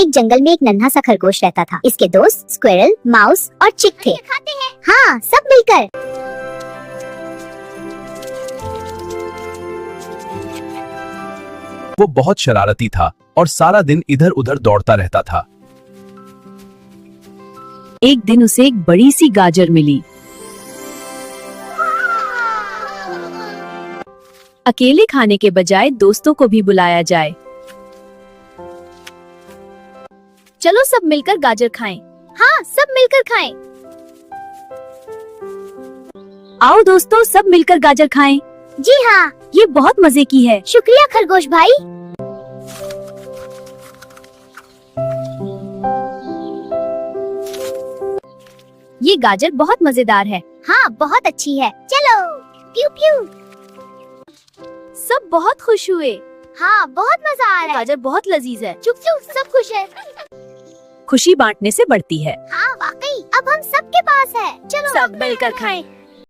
एक जंगल में एक नन्हा सा खरगोश रहता था। इसके दोस्त स्क्विरल, माउस और चिक थे। खाते हैं। हाँ, सब मिलकर। वो बहुत शरारती था और सारा दिन इधर उधर दौड़ता रहता था। एक दिन उसे एक बड़ी सी गाजर मिली। अकेले खाने के बजाय दोस्तों को भी बुलाया जाए। चलो सब मिलकर गाजर खाएं। हाँ, सब मिलकर खाएं। आओ दोस्तों, सब मिलकर गाजर खाएं। जी हाँ, ये बहुत मजे की है। शुक्रिया खरगोश भाई। ये गाजर बहुत मजेदार है। हाँ, बहुत अच्छी है। चलो, प्यू प्यू। सब बहुत खुश हुए। हाँ, बहुत मजा आ रहा है। गाजर बहुत लजीज है। चुप चुप, सब खुश है। खुशी बांटने से बढ़ती है। हाँ वाकई, अब हम सबके पास है। चलो सब मिलकर खाएं।